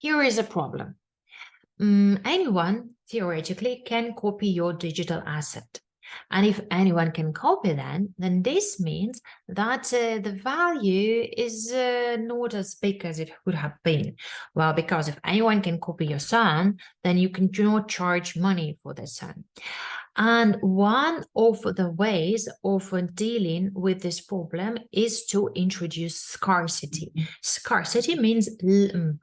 here is a problem. Anyone theoretically can copy your digital asset. And if anyone can copy then this means that the value is not as big as it would have been. Well, because if anyone can copy your son, then you can do not charge money for the son. And one of the ways of dealing with this problem is to introduce scarcity. Scarcity means,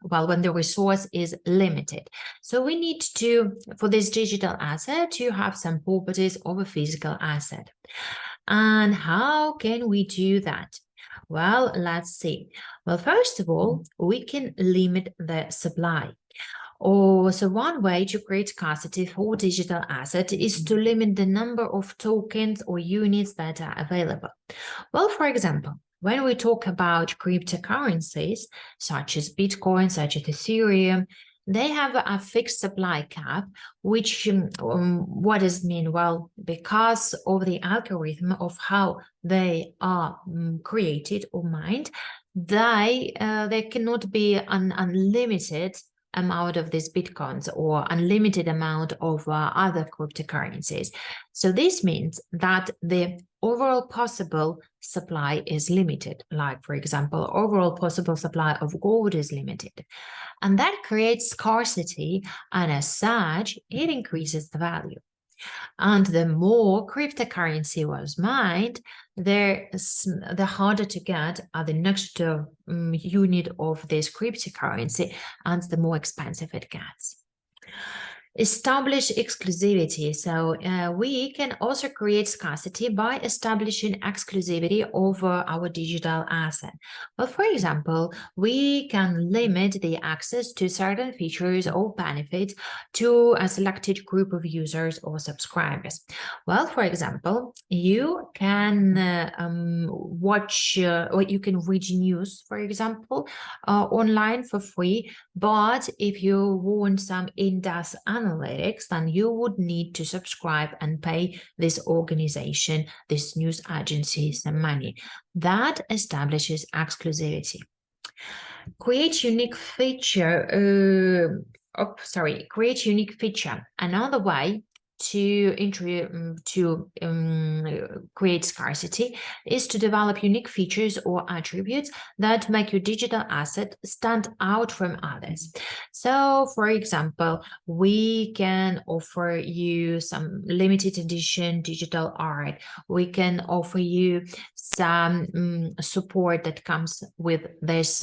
well, when the resource is limited. So we need to, for this digital asset, to have some properties of a physical asset. And how can we do that? Well, let's see. Well, first of all, we can limit the supply. So one way to create scarcity for digital asset is to limit the number of tokens or units that are available. Well, for example, when we talk about cryptocurrencies, such as Bitcoin, such as Ethereum, they have a fixed supply cap, which, what does it mean? Well, because of the algorithm of how they are created or mined, they cannot be an unlimited amount of these bitcoins or unlimited amount of other cryptocurrencies. So this means that the overall possible supply is limited. Like, for example, overall possible supply of gold is limited. And that creates scarcity, and as such, it increases the value. And the more cryptocurrency was mined, the harder to get the next unit of this cryptocurrency, and the more expensive it gets. Establish exclusivity. So we can also create scarcity by establishing exclusivity over our digital asset. Well, for example, we can limit the access to certain features or benefits to a selected group of users or subscribers. Well, for example, you can watch or you can read news, for example, online for free. But if you want some in-depth analytics, then you would need to subscribe and pay this organization, this news agency, some money. That establishes exclusivity. Create unique feature. Create unique feature. Another way to create scarcity is to develop unique features or attributes that make your digital asset stand out from others. So, for example, we can offer you some limited edition digital art. We can offer you some support that comes with this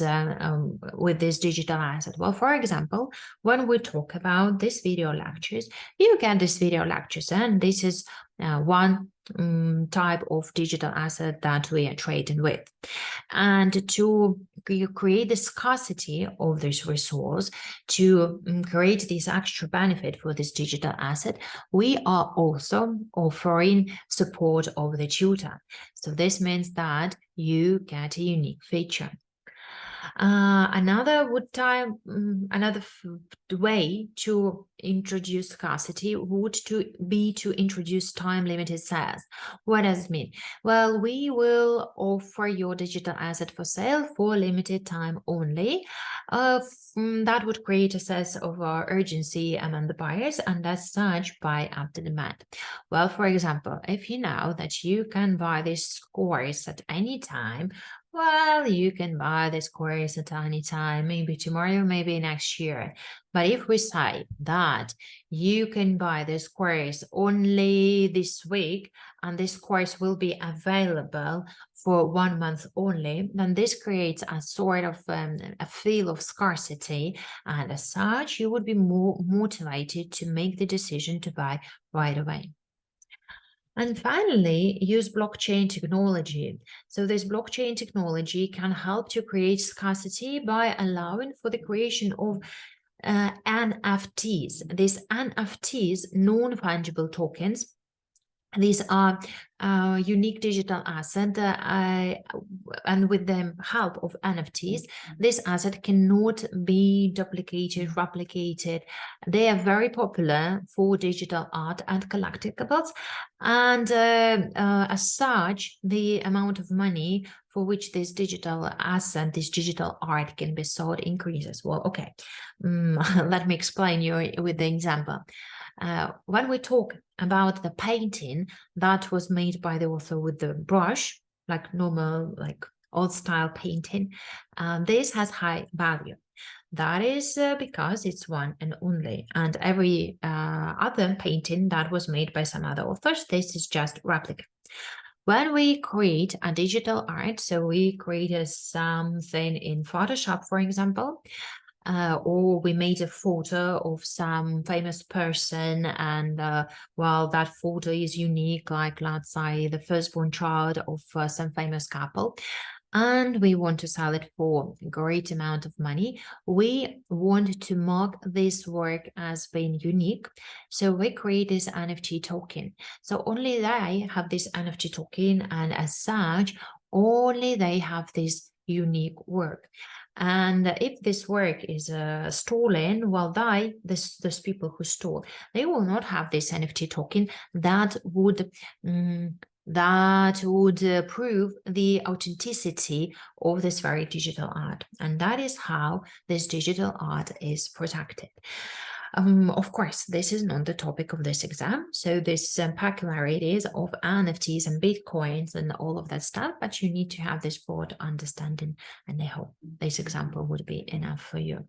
digital asset. Well, for example, when we talk about these video lectures, you get this video lectures, and this is one type of digital asset that we are trading with. And to create the scarcity of this resource, to create this extra benefit for this digital asset, we are also offering support of the tutor. So this means that you get a unique feature. Another way to introduce scarcity would be to introduce time-limited sales. What does it mean? Well, we will offer your digital asset for sale for limited time only. That would create a sense of urgency among the buyers, and as such, buy up the demand. Well, for example, if you know that you can buy this course at any time, well, you can buy this course at any time, maybe tomorrow, maybe next year. But if we say that you can buy this course only this week, and this course will be available for 1 month only, then this creates a sort of a feel of scarcity. And as such, you would be more motivated to make the decision to buy right away. And finally, use blockchain technology. So this blockchain technology can help to create scarcity by allowing for the creation of NFTs. These NFTs, non-fungible tokens, These are unique digital asset, and with the help of NFTs, this asset cannot be duplicated, replicated. They are very popular for digital art and collectibles, and as such, the amount of money for which this digital asset, this digital art can be sold increases. Well, okay, let me explain you with the example. When we talk about the painting that was made by the author with the brush, like normal, like old style painting, this has high value. That is because it's one and only. And every other painting that was made by some other authors, this is just replica. When we create a digital art, so we created something in Photoshop, for example, or we made a photo of some famous person, and well, that photo is unique, like let's say the firstborn child of some famous couple, and we want to sell it for a great amount of money. We want to mark this work as being unique, so we create this NFT token. So only they have this NFT token, and as such, only they have this unique work. And if this work is stolen, well, those people who stole, they will not have this NFT token that would prove the authenticity of this very digital art. And that is how this digital art is protected. Of course, this is not the topic of this exam, so this peculiarities of NFTs and Bitcoins and all of that stuff, but you need to have this broad understanding, and I hope this example would be enough for you.